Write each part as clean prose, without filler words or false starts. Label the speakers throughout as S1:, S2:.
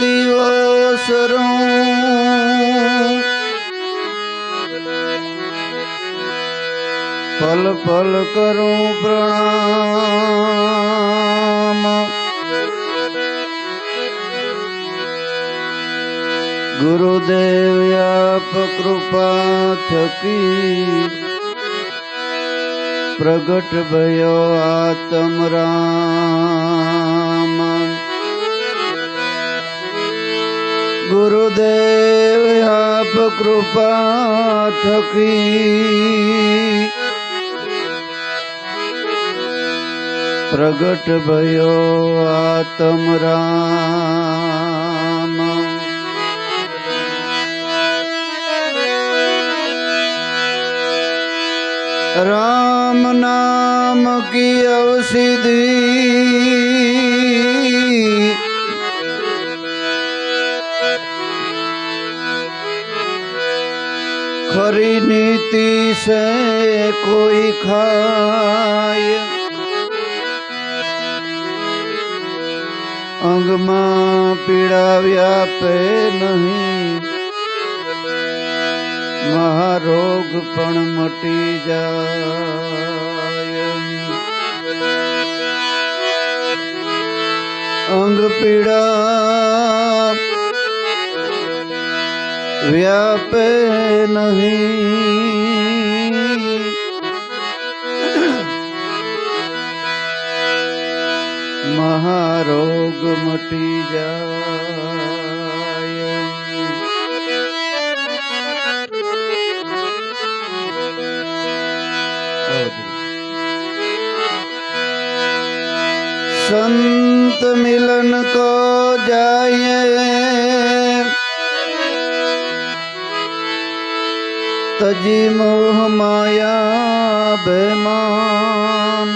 S1: दिवसरों पल पल करूं प्रणाम। गुरुदेव आप कृपा थकी प्रगट भयो आत्म राम। गुरुदेव आप कृपा थकी प्रगट भयो आत्म राम। राम नाम की औषधि खरी नीति से कोई खाय। अंग मां पीड़ा व्यापे नहीं महारोग पण मटी जाय। अंग पीड़ा व्यापे नहीं महारोग मटी जाय। संत मिलन को जाए तजी मोह माया बेमान।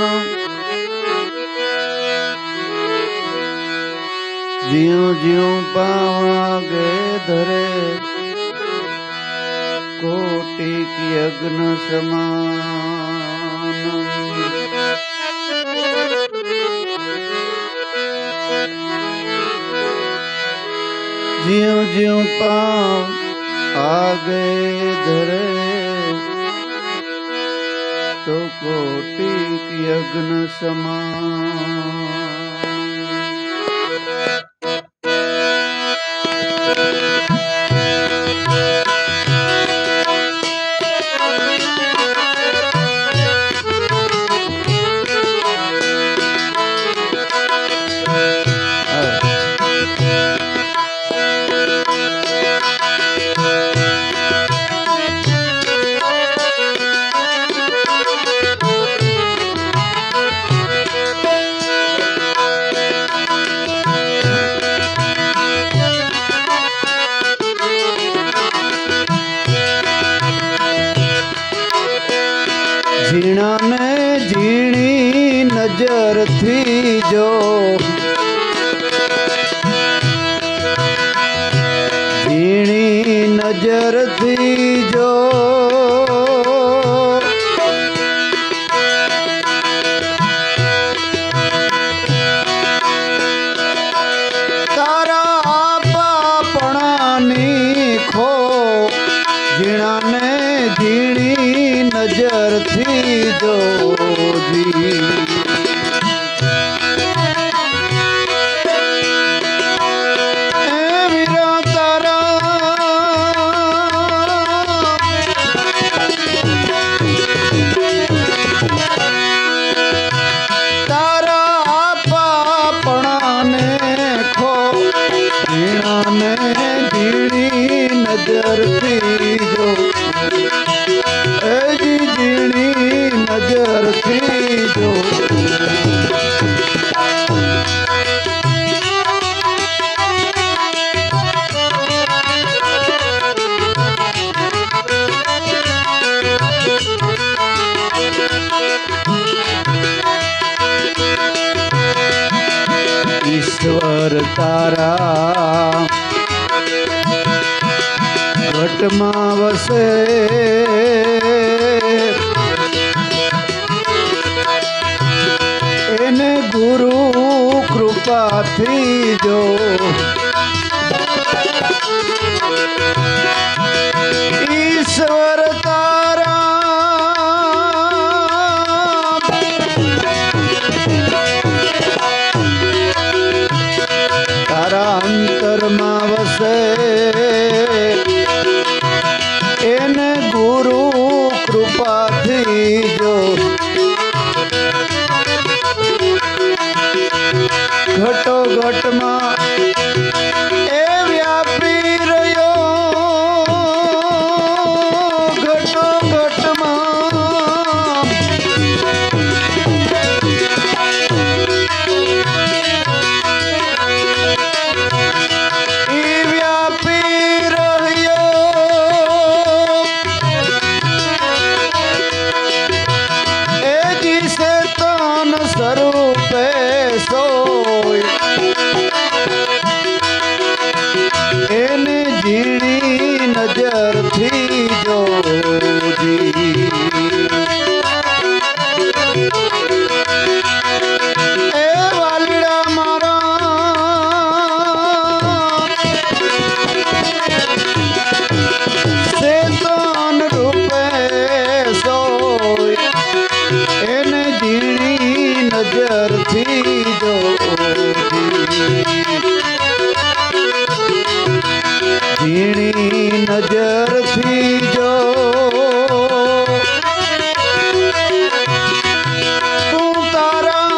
S1: ज्यों ज्यों पावागे धरे कोटि की अग्न समान। ज्यों ज्यों पाँव आगे धरे तो कोटि की अग्न समान। झीणा ने झीणी नजर थी जो झीणी नजर थी जो तारा पापणानी खो। झीणा ने झीणी नजर थी जो जी वीरा तारा तारा पापणा ने खो। झीणा ने झीणी नजर थी जो झीणी नजर थी जो ईश्वर तारा घट में वसे એને ગુરુ કૃપા કૃપાથી જો ઈશ્વર તારા અંતરમાં વસે એને ગુરુ કૃપાથી જો ઘટો ઘટમાં એ વ્યાપી રહ્યો ઘટો ઘટમાં એ વ્યાપી રહ્યો એ જીસે તન સ્વરૂપે સોય એને ઝીણી નજરથી જોજી એ વાલીડા મારા ચેતન રૂપે સોય એને ઝીણી નજરથી જોજી ઝીણી નજરથી જો તું તારા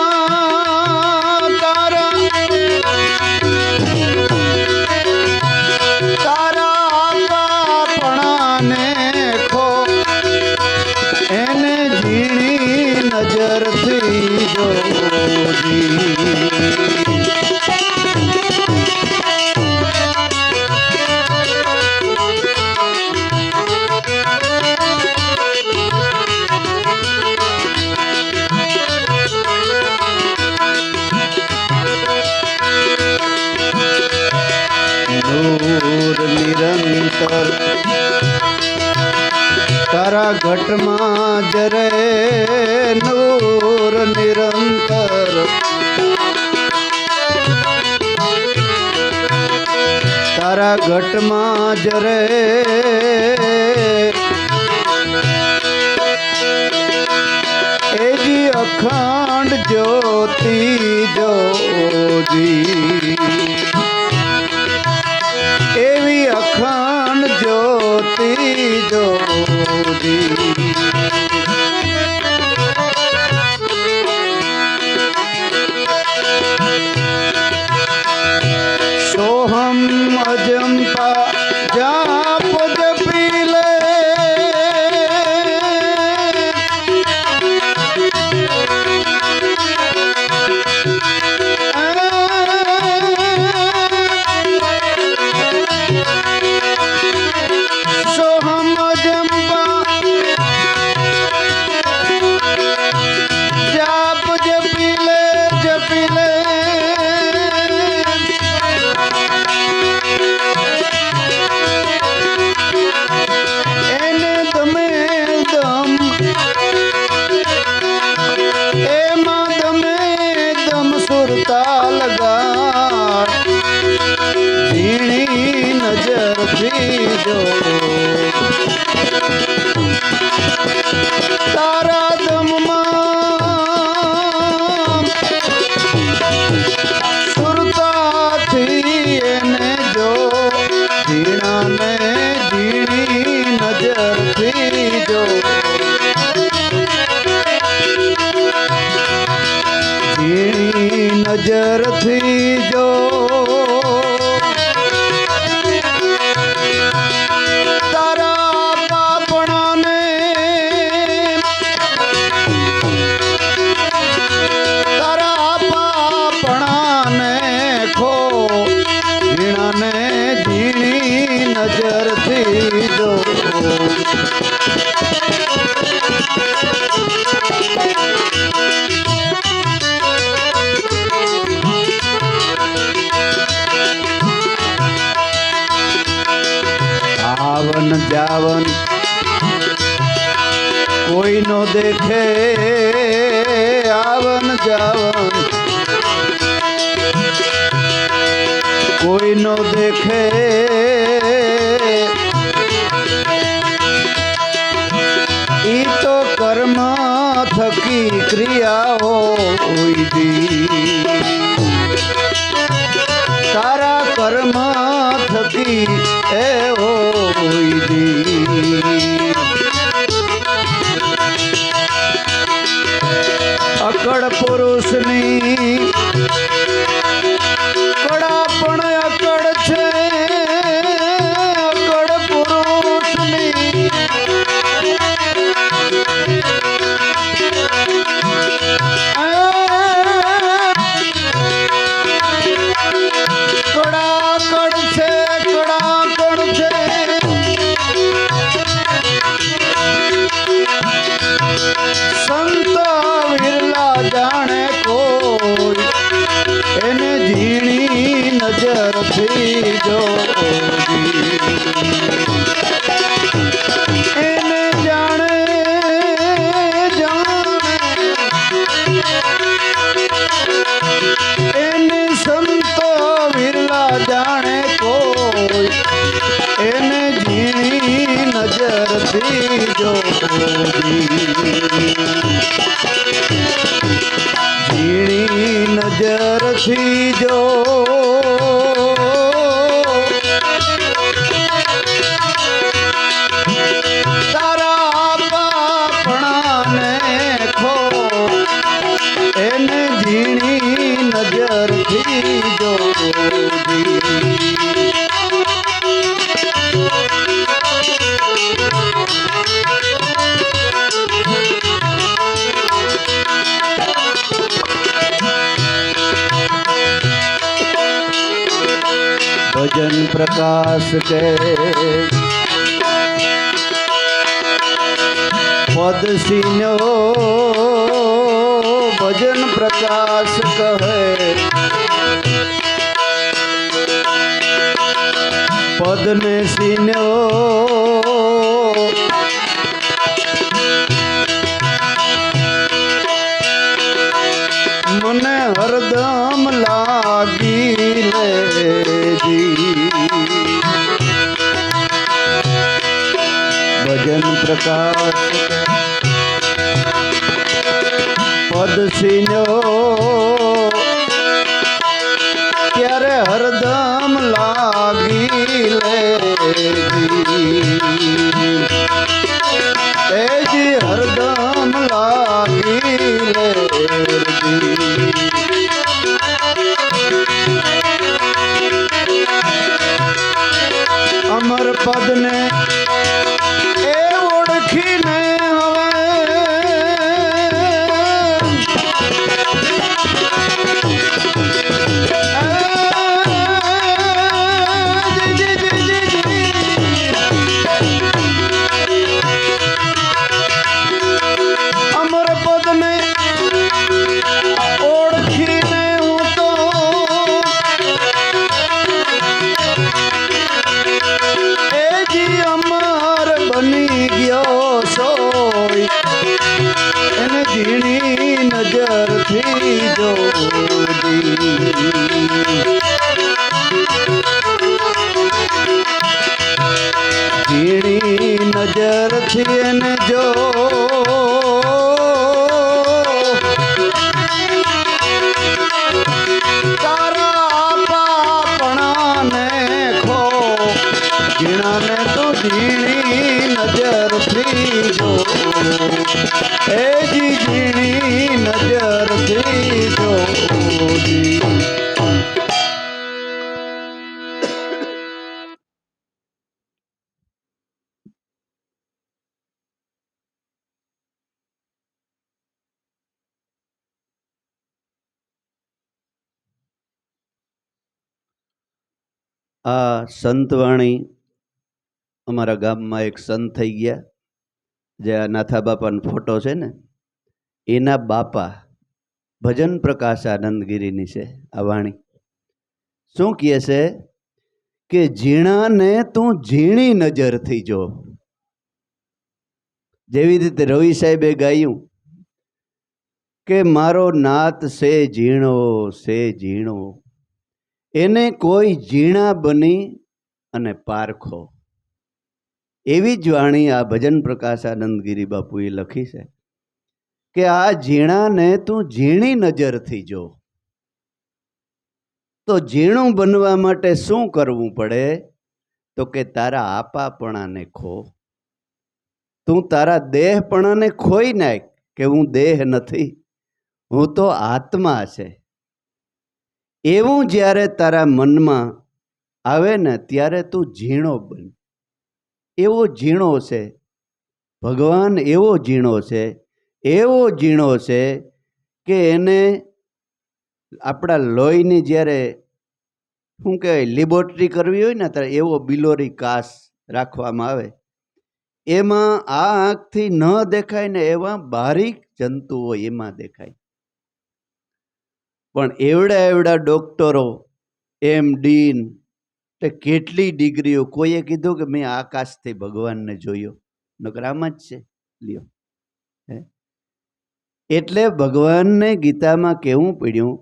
S1: આપણાને ખો એને ઝીણી નજરથી જોજી નૂર નિરંતર તારા ઘટમાં જરે નૂર નિરંતર તારા ઘટમાં જરે એજી અખંડ જ્યોતિ જોજી એવી અખંડ જ્યોતિ જોજી સોહમ અજંપા જાપ જપી લે સુરતા લગા ઝીણી નજરથી જો તારા દમમાં સુરતાથી એને જો ઝીણાને ઝીણી નજરથી જો ઝીણી નજરથી જો તારા પાપણાને ખો ઝીણાને ઝીણી નજરથી જો આવન જાવન કોઈ નો દેખે આવન જાવન દેખે ઈ તો કર્મ થકી ક્રિયાઓ તારા કર્મ થકી એ અકળ પુરુષની કડા પણ અકળ છે અકળ પુરુષની જો એને જાણે એને સંતો વિરલા જાણે કોઈ એને ઝીણી નજરથી જો ઝીણી નજરથી જો भजन प्रकाश के पद सीनो भजन प्रकाश कहे पद ने सीनो मने हरदम लागी ले भजन प्रकाश पद सीनो त्यारे हरदम लागी ले जी हरदम लागी ले अमर पद ने ए ओळखी ने अमर पद ने ओळखी ने हूँ तो अमर बनी गयो सोई एने झीणी नजर थी जो झीणी नजर थी एने जो तारा पापणा ने खो जीना ने तो झीणी नजर थी जो ए जी झीणी नजर थी जो आ संतवाणी અમારા ગામમાં એક સંત થઈ ગયા જે આ નાથા બાપાનો ફોટો છે ને એના બાપા ભજન પ્રકાશ આનંદગીરીની છે આ વાણી. શું કહે છે કે ઝીણાને તું ઝીણી નજરથી જો. જેવી રીતે રવિ સાહેબે ગાયું કે મારો નાથ સે ઝીણો એને કોઈ ઝીણા બની અને પારખો. એવી જ વાણી આ ભજન પ્રકાશાનંદ ગિરી બાપુએ લખી છે કે આ ઝીણાને તું ઝીણી નજરથી જો. તો ઝીણું બનવા માટે શું કરવું પડે? તો કે તારા આપાપણાને ખો. તું તારા દેહપણાને ખોઈ નાખ કે હું દેહ નથી, હું તો આત્મા છે. એવું જ્યારે તારા મનમાં આવે ને ત્યારે તું ઝીણો બન. એવો ઝીણો છે ભગવાન, એવો ઝીણો છે, એવો ઝીણો છે કે એને આપણા લોહીની જ્યારે શું કહેવાય લેબોરેટરી કરવી હોય ને ત્યારે એવો બિલોરી કાચ રાખવામાં આવે. એમાં આ આંખથી ન દેખાય ને એવા બારીક જંતુઓ એમાં દેખાય. પણ એવડા એવડા ડોક્ટરો, MD, કેટલી ડિગ્રીઓ, કોઈએ કીધું કે મેં આકાશથી ભગવાનને જોયો, નકર આમ જ છે લ્યો. એટલે ભગવાનને ગીતામાં કહેવું પડ્યું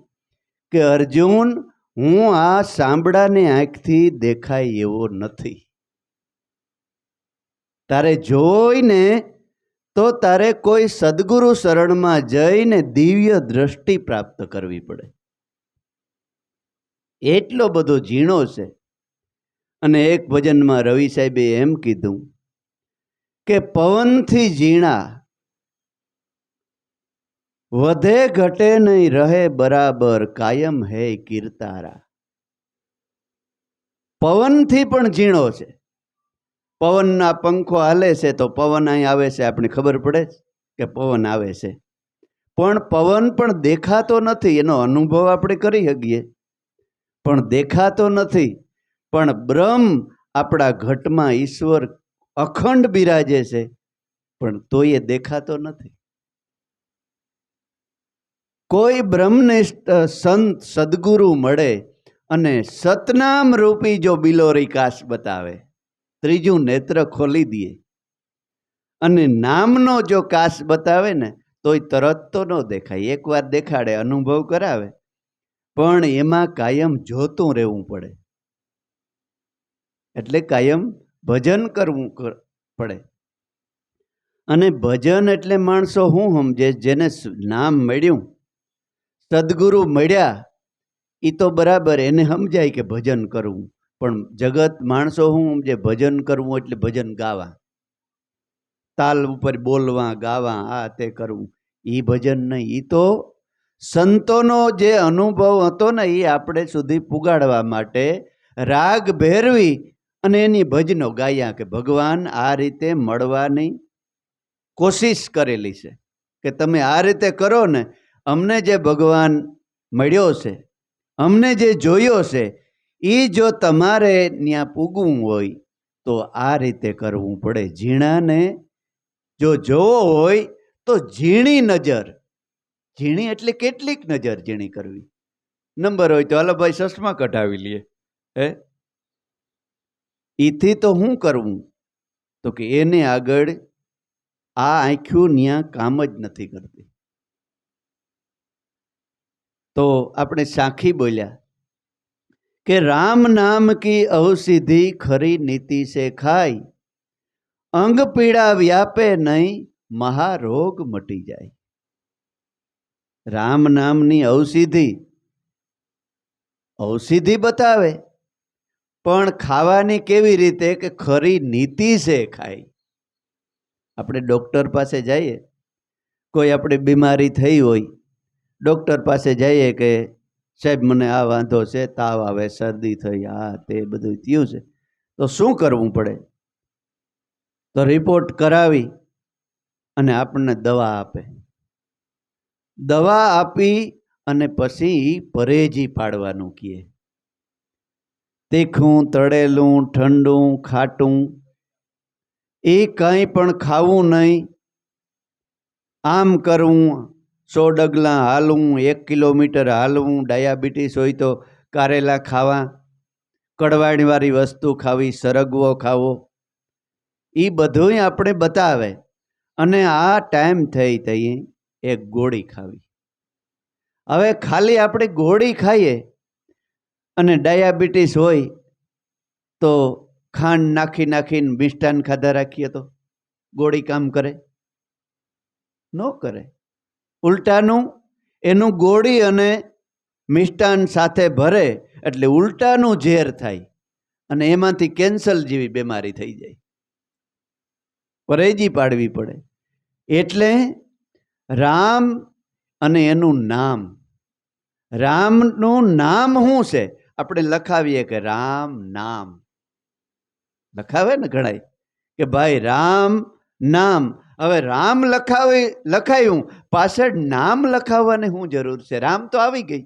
S1: કે અર્જુન, હું આ સાંભળાની આંખથી દેખાય એવો નથી. તારે જોઈને તો તારે કોઈ સદગુરુ શરણમાં જઈને દિવ્ય દ્રષ્ટિ પ્રાપ્ત કરવી પડે. એટલો બધો ઝીણો છે. અને એક ભજનમાં રવિ સાહેબે એમ કીધું કે પવનથી ઝીણા, વધે ઘટે નહીં, રહે બરાબર, કાયમ હે કીર્તારા. પવનથી પણ ઝીણો છે. પવનના પંખો હાલે છે તો પવન અહીં આવે છે, આપણે ખબર પડે કે પવન આવે છે. પણ પવન પણ દેખાતો નથી, એનો અનુભવ આપણે કરી શકીએ પણ દેખાતો નથી. પણ બ્રહ્મ આપણા ઘટમાં ઈશ્વર અખંડ બિરાજે છે, પણ તોય એ દેખાતો નથી. કોઈ બ્રહ્મનિષ્ઠ સંત સદગુરુ મળે અને સતનામ રૂપી જો બિલોરી કાશ બતાવે, ત્રીજું નેત્ર ખોલી દે અને નામનો જો કાશ બતાવે ને તોય તરત તો ન દેખાય. એકવાર દેખાડે, અનુભવ કરાવે, પણ એમાં કાયમ જોતું રહેવું પડે. એટલે કાયમ ભજન કરવું પડે. અને ભજન એટલે માણસો શું સમજે? જેને નામ મળ્યું, સદગુરુ મળ્યા, એ તો બરાબર, એને સમજાય કે ભજન કરવું. પણ જગત માણસો શું સમજે? ભજન કરવું એટલે ભજન ગાવા, તાલ ઉપર બોલવા, ગાવા, આ તે કરવું. એ ભજન નહીં. એ તો સંતોનો જે અનુભવ હતો ને એ આપણે સુધી પુગાડવા માટે રાગ ભેરવી અને એની ભજનો ગાયા કે ભગવાન આ રીતે મળવાની કોશિશ કરેલી છે કે તમે આ રીતે કરો ને, અમને જે ભગવાન મળ્યો છે, અમને જે જોયો છે, એ જો તમારે ત્યાં પૂગવું હોય તો આ રીતે કરવું પડે. ઝીણાને જો જોવો હોય તો ઝીણી નજર, ઝીણી એટલે કેટલીક નજર ઝીણી કરવી. નંબર હોય તો હાલો ભાઈ ચશ્મા કઢાવી લઈએ. એથી તો શું કરવું? તો કે એને આગળ આ આંખ્યું ત્યાં કામ જ નથી કરતી. તો આપણે સાખી બોલ્યા કે રામ નામ કી ઔષધિ ખરી નીતિ સે ખાય, અંગ પીડા વ્યાપે નહીં, મહારોગ મટી જાય. રામ નામની ઔષધિ બતાવે, પણ ખાવાની કેવી રીતે? કે ખરી નીતિ સે ખાય. આપણે ડૉક્ટર પાસે જઈએ, કોઈ આપણે બીમારી થઈ હોય, ડૉક્ટર પાસે જઈએ કે સાહેબ મને આ વાંધો છે, તાવ આવે, શરદી થઈ, આ તે બધું થયું છે, તો શું કરવું પડે? તો રિપોર્ટ કરાવી અને આપણને દવા આપે. દવા આપી અને પછી પરેજી પાડવાનું કહે. તીખું, તળેલું, ઠંડું, ખાટું એ કંઈ પણ ખાવું નહીં. આમ કરવું, 100 ડગલા હાલવું, 1 કિલોમીટર હાલવું, ડાયાબિટીસ હોય તો કારેલા ખાવા, કડવાણીવાળી વસ્તુ ખાવી, સરગવો ખાવો, એ બધું આપણે બતાવે. અને આ ટાઈમ થઈ એક ગોળી ખાવી. હવે ખાલી આપણે ગોળી ખાઈએ અને ડાયાબિટીસ હોય તો ખાંડ નાખી નાખીને મિષ્ટાન ખાધા રાખીએ તો ગોળી કામ કરે? ન કરે. ઉલટાનું એનું ગોળી અને મિષ્ટાન સાથે ભરે એટલે ઉલટાનું ઝેર થાય અને એમાંથી કેન્સર જેવી બીમારી થઈ જાય. પરેજી પાડવી પડે. એટલે રામ અને એનું નામ, રામનું નામ શું છે? આપણે લખાવીએ કે રામ નામ, લખાવે ને ઘણાય કે ભાઈ રામ નામ. હવે રામ લખાયું, પાછળ નામ લખાવવાની શું જરૂર છે? રામ તો આવી ગઈ.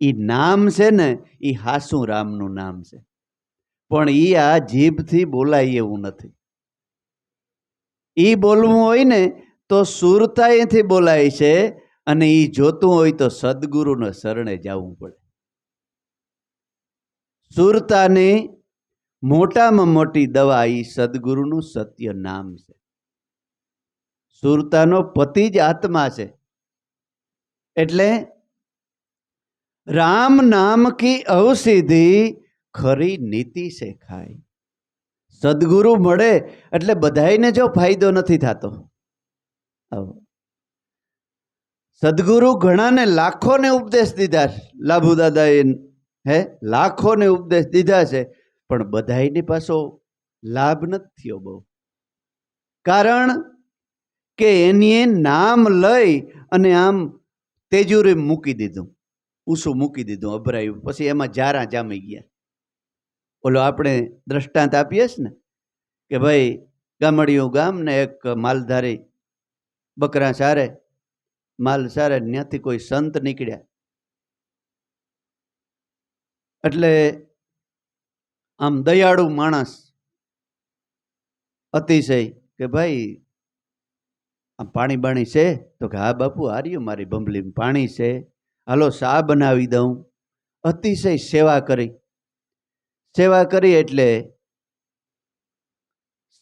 S1: એ નામ છે ને, એ હાસું રામનું નામ છે, પણ એ આ જીભથી બોલાય એવું નથી. એ બોલવું હોય ને તો સુરતાએથી બોલાય છે, અને એ જોતું હોય તો સદગુરુને શરણે જવું પડે. સુરતાની મોટામાં મોટી દવા એ સદગુરુનું સત્ય નામ છે. સુરતાનો પતિ જ આત્મા છે. એટલે રામ નામ કી ઔષધિ ખરી નીતિ સે ખાય. સદગુરુ મળે એટલે બધાયને જો ફાયદો નથી થતો. સદગુરુ ઘણાને લાખોને ઉપદેશ દીધા, લાભુ દાદાએ લાખોને ઉપદેશ દીધા છે, પણ બધાયની પાછો લાભ નથી થયો બહુ. કારણ કે એની નામ લઈ અને આમ તેજુરી મૂકી દીધું, ઊસું મૂકી દીધું, અભરાયું, પછી એમાં જારા જામી ગયા. ઓલો આપણે દ્રષ્ટાંત આપીએ ને કે ભાઈ ગામડિયું ગામ ને એક માલધારી બકરા ચારે, માલ ચારે, ત્યાંથી કોઈ સંત નીકળ્યા. એટલે આમ દયાળુ માણસ અતિશય કે ભાઈ આમ પાણી બાણી છે? તો કે હા બાપુ, હાર્યું મારી બંબલી પાણી છે, હાલો શા બનાવી દઉં. અતિશય સેવા કરી. એટલે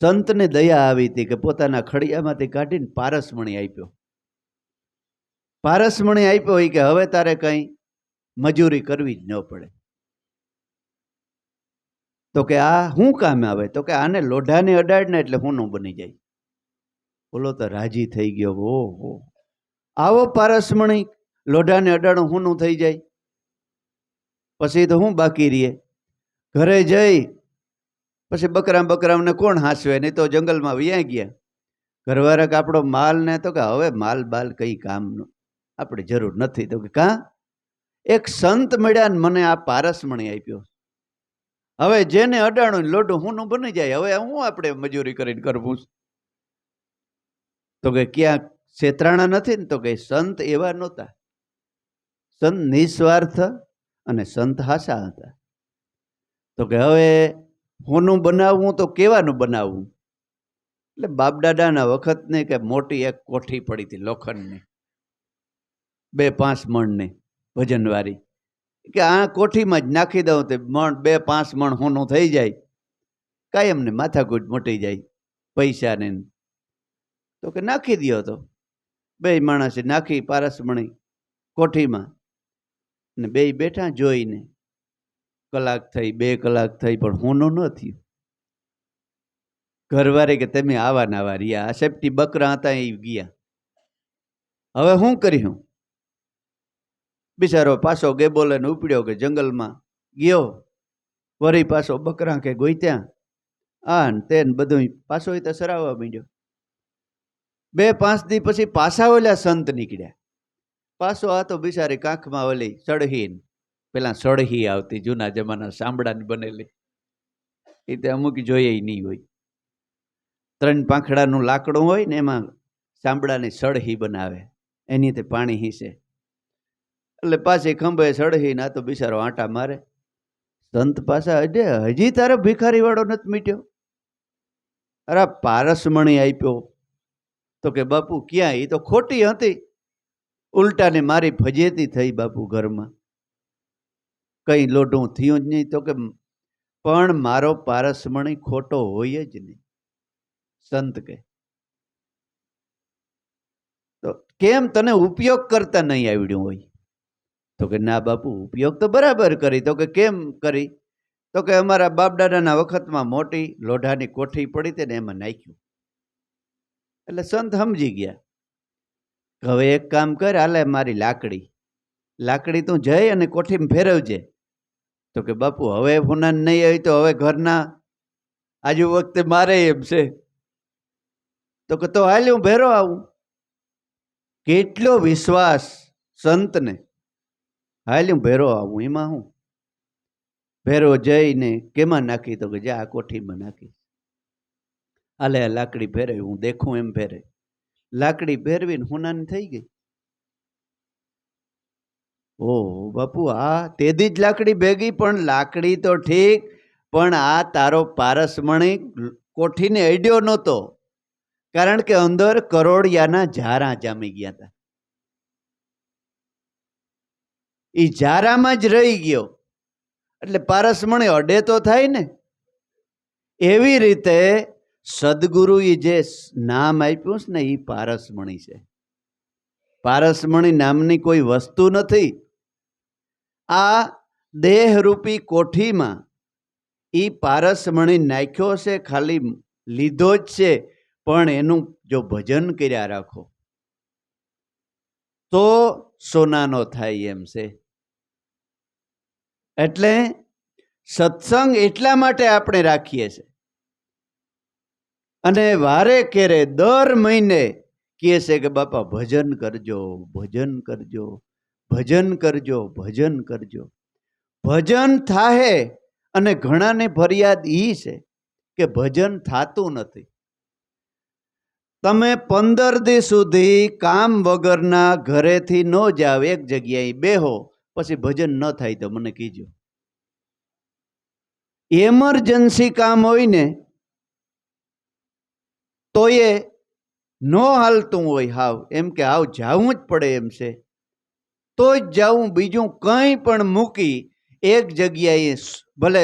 S1: સંતને દયા આવી હતી કે પોતાના ખડિયામાંથી કાઢીને પારસમણી આપ્યો. પારસમણી આપ્યો હોય કે હવે તારે કઈ મજૂરી કરવી જ ન પડે. તો કે આ શું કામ આવે? તો કે આને લોઢાને અડાડને એટલે હોનું બની જાય. બોલો તો રાજી થઈ ગયો. ઓહો, આવો પારસમણી, લોઢાને અડાડું હોનું થઈ જાય. પછી તો હું બાકી રહીએ? ઘરે જઈ પછી બકરામને કોણ હાંસવે? નહીં તો જંગલમાં વ્યાઈ ગયા. ઘરવાળા કે આપણો માલ ને, તો કે હવે માલ બાલ કઈ કામનું, આપણે જરૂર નથી. તો કે કાં? એક સંત મળ્યા ને મને આ પારસમણી આપ્યો, હવે જેને અડાણું લોઢું હુંનું બની જાય, હવે હું આપણે મજૂરી કરીને કરવું? તો કે ક્યાં છેતરાણા નથી ને? તો કે સંત એવા નહોતા. સંત નિસ્વાર્થ અને સંત હાસા હતા. તો કે હવે હોનું બનાવવું તો કેવાનું બનાવવું? એટલે બાપદાદાના વખતની કે મોટી એક કોઠી પડી હતી લોખંડની, 2-5 મણની વજનવાળી, કે આ કોઠીમાં જ નાખી દઉં તો 2-5 મણ હોનું થઈ જાય, કાયમને માથાકૂટ મટી જાય પૈસાને. તો કે નાખી દો. તો 2 માણસે નાખી પારસમણી કોઠીમાં, ને 2 બેઠા જોઈને. કલાક થઈ, 2 કલાક થઈ, પણ હોનું ન થયું. ઘરવાળી કે તમે આવા નાવા રહ્યા, આ સેફટી બકરા હતા એ ગયા, હવે શું કર્યું? બિચારો પાછો ગેબોલે ને ઉપડ્યો કે જંગલમાં ગયો. વળી પાછો બકરા કે ગોઈત્યા, આ ને તે બધું પાછો તો સરાવવા માંડ્યો. 2-5 દી પછી પાછા ઓલા સંત નીકળ્યા. પાછો આ તો બિચારી કાંખમાં ઓલી સળહી, પેલા સળહી આવતી જૂના જમાના સાંભળાની બનેલી, એ તે અમુક જોઈએ નહીં હોય. 3 પાંખડાનું લાકડું હોય ને એમાં સાંભળાની સળહી બનાવે, એની તે પાણી હીસે. એટલે પાછી ખંભે સળહી ના તો બિચારો આંટા મારે. સંત પાછા હજી તારો ભિખારી વાળો નથી મીટ્યો? અરે પારસમણી આપ્યો. તો કે બાપુ ક્યાં? એ તો ખોટી હતી, ઉલટાને મારી ફજેતી થઈ બાપુ ઘરમાં, કઈ લોઢું થયું જ નહીં. તો કે પણ મારો પારસમણી ખોટો હોય જ નહીં, સંત કે. તો કેમ તને ઉપયોગ કરતા નહીં આવડ્યું હોય? તો કે ના બાપુ, ઉપયોગ તો બરાબર કરી. તો કે કેમ કરી? તો કે અમારા બાપદાદાના વખતમાં મોટી લોઢાની કોઠી પડી હતી ને એમાં નાખ્યું. એટલે સંત સમજી ગયા. હવે એક કામ કર, હાલે મારી લાકડી તું જઈ અને કોઠીમાં ફેરવજે. તો કે બાપુ હવે ફુનાન નહીં આવી તો હવે ઘરના આજુ વખતે મારે એમ છે. તો કે તો હાલ હું ભેરો આવું. કેટલો વિશ્વાસ સંતને! હાલ હું ભેરો આવું, એમાં હું ભેરો જઈને કેમાં નાખી? તો કે જા આ કોઠીમાં નાખી. હાલે આ લાકડી ફેરવી, હું દેખું એમ ફેરે. લાકડી ફેરવીને હુનાની થઈ ગઈ. ઓહ બાપુ, આ તેદી જ લાકડી ભેગી. પણ લાકડી તો ઠીક, પણ આ તારો પારસમણી કોઠીને અડ્યો નહોતો, કારણ કે અંદર કરોડિયાના ઝારા જામી ગયા હતા. એ ઝારામાં જ રહી ગયો. એટલે પારસમણી અડે તો થાય ને. એવી રીતે સદગુરુએ જે નામ આપ્યું છે ને, એ પારસમણી છે. પારસમણી નામની કોઈ વસ્તુ નથી. આ દેહરૂપી કોઠીમાં એ પારસમણી નાખ્યો છે, ખાલી લીધો જ છે. પણ એનું જો ભજન કર્યા રાખો તો સોનાનો થાય એમ છે. એટલે સત્સંગ એટલા માટે આપણે રાખીએ છીએ. અને વારે કેરે દર મહિને કહે છે કે બાપા ભજન કરજો, ભજન કરજો, ભજન કરજો, ભજન કરજો. ભજન થાહે. અને ઘણાને ફરિયાદ ઈ છે કે ભજન થાતું નથી. તમે 15 દિવસ સુધી કામ વગરના ઘરેથી ન જાવ, એક જગ્યાએ બેહો, પછી ભજન ન થાય તો મને કીજો. એમરજન્સી કામ હોય ને તો એ ન હાલતું હોય હાવ, એમ કે હાવ જાવું જ પડે એમ છે, તો જ જાવું. બીજું કંઈ પણ મૂકી એક જગ્યાએ ભલે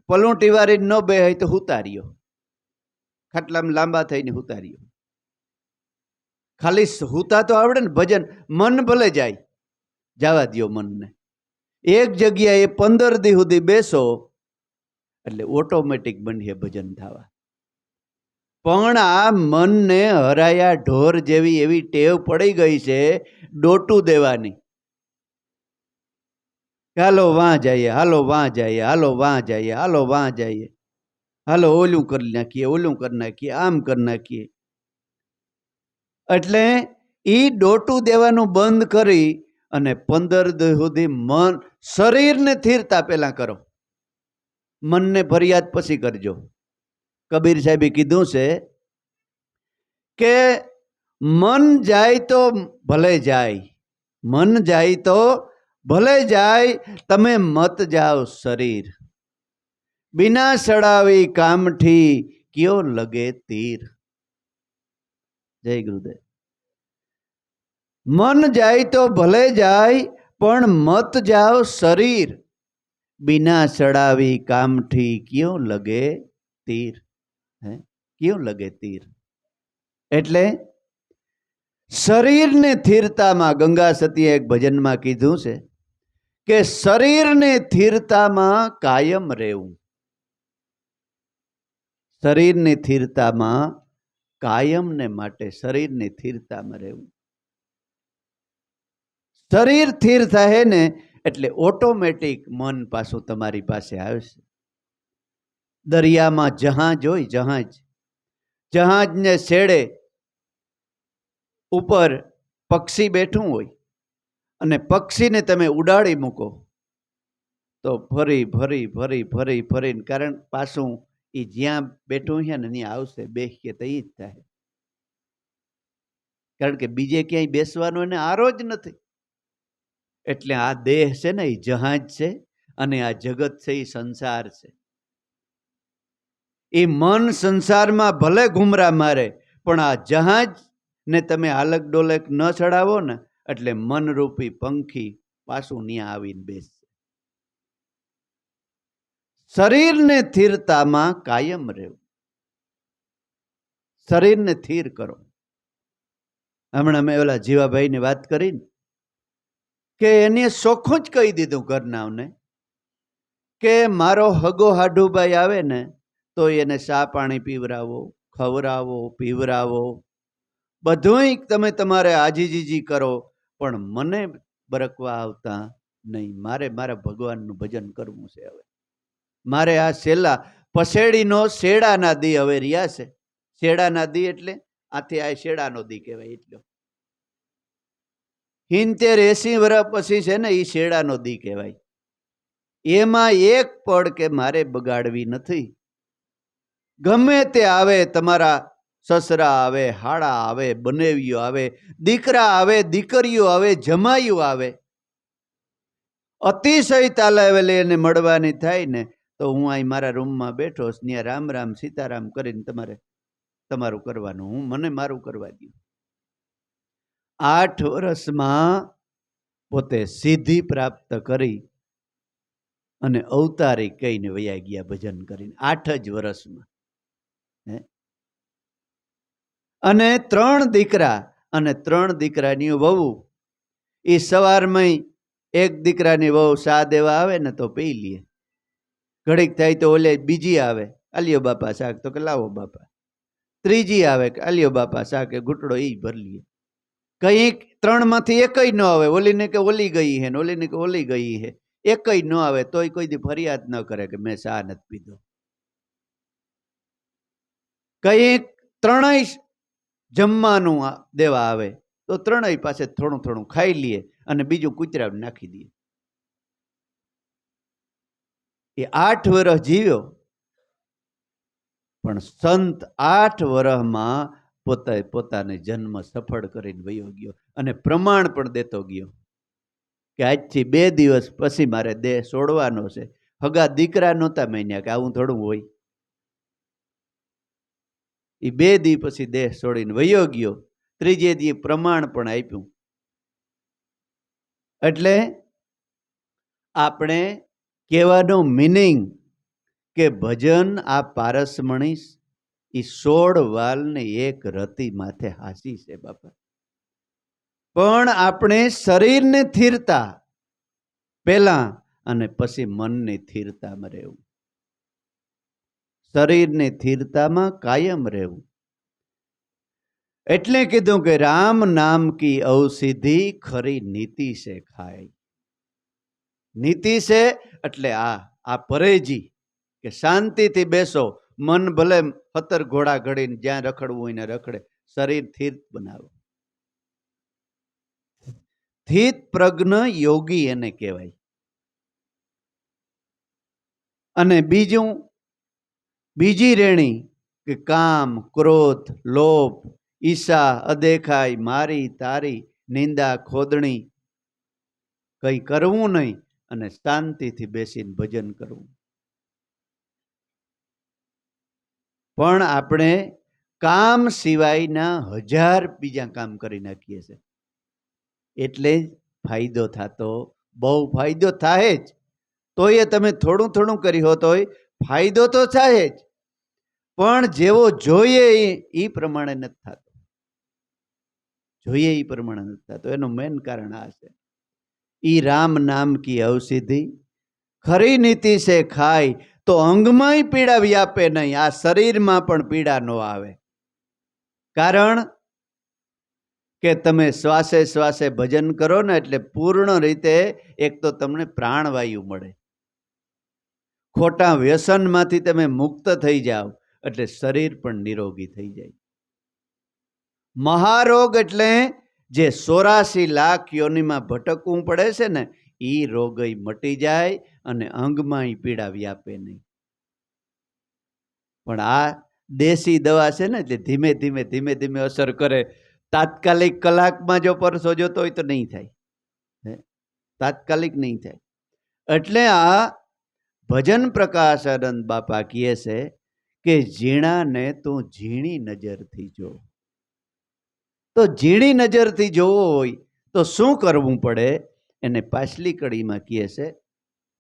S1: પલુંટી વાળી ન બેહાય તો ઉતાર્યો, ખાટલામાં લાંબા થઈને ઉતાર્યો. ખાલી હુતા તો આવડે ને. ભજન મન ભલે જાય, જવા દો મનને. એક જગ્યાએ 15 દી સુધી બેસો એટલે ઓટોમેટિક બનીએ ભજન થવા. પણ આ મનને હરાયા ઢોર જેવી એવી ટેવ પડી ગઈ છે ડોટું દેવાની. હાલો વાં જઈએ, હાલો વાં જઈએ, હાલો વાં જઈએ, હાલો વાં જઈએ, હાલો ઓલું કરી નાખીએ, ઓલું કરી નાખીએ, આમ કરી નાખીએ. એટલે એ ડોટું દેવાનું બંધ કરી અને 15 દિવસ સુધી મન શરીરને સ્થિરતા પહેલા કરો, મનને ફરિયાદ પછી કરજો. કબીર સાહેબે કીધું છે કે મન જાય તો ભલે જાય, મન જાય તો ભલે જાય, તમે મત જાઓ શરીર. બિના સડાવી કામઠી ક્યો લગે તીર. જય ગુરુદેવ. મન જાય તો ભલે જાય, પણ મત જાઓ શરીર. બિના સડાવી કામઠી ક્યો લગે તીર. ક્યો લગે તીર. એટલે શરીરને સ્થિરતામાં, ગંગા સતીએ એક ભજનમાં કીધું છે કે શરીરને સ્થિરતામાં કાયમ રહેવું. શરીરની સ્થિરતામાં કાયમને માટે શરીરની સ્થિરતામાં રહેવું. શરીર સ્થિર થાય ને એટલે ઓટોમેટિક મન પાછું તમારી પાસે આવશે. દરિયામાં જહાજ હોય, જહાજને છેડે ઉપર પક્ષી બેઠું હોય અને પક્ષીને તમે ઉડાડી મૂકો તો ફરી ફરી ફરી ફરી ફરીને, કારણ પાછું એ જ્યાં બેઠું છે ને ત્યાં આવશે, બેસીએ તો એ જ થાય. કારણ કે બીજે ક્યાંય બેસવાનો એને આરો જ નથી. એટલે આ દેહ છે ને એ જહાજ છે અને આ જગત છે એ સંસાર છે. એ મન સંસારમાં ભલે ઘુમરા મારે, પણ આ જહાજ ને તમે હાલક ડોલક ન ચડાવો ને એટલે મનરૂપી પંખી પાછું ત્યાં આવીને બેસશે. શરીરને સ્થિરતામાં કાયમ રહેવું. શરીરને સ્થિર કરો. હમણાં મેં ઓલા જીવાભાઈની વાત કરી ને, કે એને ચોખ્ખું જ કહી દીધું ઘરનાઓને કે મારો હગો હાડુભાઈ આવે ને તો એને ચા પાણી પીવરાવો, ખવરાવો, પીવરાવો, બધુંય તમે તમારે આજીજીજી કરો, પણ મને બરકવા આવતા નહીં. મારે મારા ભગવાનનું ભજન કરવું છે. હવે મારે આ છેલ્લા પસેડીનો શેડાના દી હવે રહ્યા છે. શેડાના દી એટલે આથી આ શેડાનો દી કહેવાય. એટલો 70-80 વર્ષ પછી છે ને એ શેડાનો દી કહેવાય. એમાં એક પળ કે મારે બગાડવી નથી. ગમે તે આવે, તમારા સસરા આવે, હાડા આવે, બનેવીઓ આવે, દીકરા આવે, દીકરીઓ આવે, જમાઈઓ આવે, અતિશય તાલાવેલી એને મળવાની થાય ને તો હું અહીં મારા રૂમમાં બેઠો ત્યાં રામ રામ સીતારામ કરીને તમારું કરવાનું, મને મારું કરવા દઉં. 8 વર્ષમાં પોતે સિદ્ધિ પ્રાપ્ત કરી અને અવતારી કહીને વયા ગયા ભજન કરીને. 8 જ વર્ષમાં. અને 3 દીકરા અને 3 દીકરાની વહુ. એ સવારમાં એક દીકરાની વહુ શા દેવા આવે ને તો પી લે. ઘડીક થાય તો ઓલે બીજી આવે, આલ્યો બાપા શાક, તો કે લાવો બાપા. ત્રીજી આવે કે આલ્યો બાપા શાક, એ ઘૂંટડો એ ભરી લે. કંઈક 3 માંથી એકય ન આવે. ઓલીને કે ઓલી ગઈ હે ને ઓલીને કે ઓલી ગઈ હે, એકય ન આવે તોય કોઈ દી ફરિયાદ ન કરે કે મેં શા નથી પીધો. કંઈક 3ય જમવાનું દેવા આવે તો 3ય પાસે થોડું થોડું ખાઈ લઈએ અને બીજું કૂતરાને નાખી દઈએ. એ 8 વર્ષ જીવ્યો, પણ સંત 8 વર્ષમાં પોતાને જન્મ સફળ કરીને વયો ગયો અને પ્રમાણ પણ દેતો ગયો કે આજથી 2 દિવસ પછી મારે દેહ છોડવાનો છે. હગા દીકરા નહોતા માન્યા કે આવું થોડું હોય. એ 2 દી પછી દેહ છોડીને વયો ગયો. 3જે દી પ્રમાણ પણ આપ્યું. એટલે આપણે કહેવાનો મિનિંગ કે ભજન આ પારસમણી એ 16 વાલને એક રતી માથે હાસી છે બાપા. પણ આપણે શરીરને સ્થિરતા પહેલા અને પછી મનની સ્થિરતામાં રહેવું. શરીરની સ્થિરતામાં કાયમ રહેવું. એટલે કીધું કે રામ નામ કી ઔષધિ ખરી નીતિ છે ખાય. નીતિ છે એટલે આ પરેજી કે શાંતિથી બેસો. મન ભલે 17 ઘોડા ઘડીને જ્યાં રખડવું હોય ને રખડે, શરીર સ્થિર બનાવો. સ્થિત પ્રજ્ઞ યોગી એને કહેવાય. અને બીજી રેણી કે કામ, ક્રોધ, લોભ, ઈર્ષા, અદેખાઈ, મારી તારી, નિંદા ખોદણી કંઈ કરવું નહીં અને શાંતિથી બેસીને ભજન કરવું. પણ આપણે કામ સિવાયના 1000 બીજા કામ કરી નાખીએ છીએ. એટલે ફાયદો થતો, બહુ ફાયદો થાય જ. તોય તમે થોડું થોડું કર્યું હોત તોય ફાયદો તો થાય જ, પણ જેવો જોઈએ એ પ્રમાણે નથી થતો. જોઈએ એ પ્રમાણે નથી થતો. એનું મેન કારણ આ છે. ઈ રામ નામ કી ઔષધિ ખરી નીતિ છે ખાય તો અંગમાંય પીડા વ્યાપે નહીં. આ શરીરમાં પણ પીડા ન આવે. કારણ કે તમે શ્વાસે શ્વાસે ભજન કરો ને એટલે પૂર્ણ રીતે એક તો તમને પ્રાણવાયુ મળે. ખોટા વ્યસનમાંથી તમે મુક્ત થઈ જાઓ એટલે શરીર પણ નિરોગી થઈ જાય. મહારોગ એટલે જે 84 લાખ યોનિમાં ભટકવું પડે છે ને એ રોગ મટી જાય અને અંગમાં પીડા વ્યાપે નહીં. પણ આ દેશી દવા છે ને એટલે ધીમે ધીમે અસર કરે. તાત્કાલિક કલાકમાં જો પરસો જોતો હોય તો નહીં થાય. તાત્કાલિક નહીં થાય. એટલે આ ભજન પ્રકાશાનંદ બાપા કહે છે કે ઝીણાને તું ઝીણી નજરથી જો. તો ઝીણી નજરથી જોવો હોય તો શું કરવું પડે એને પાછલી કડીમાં કહે છે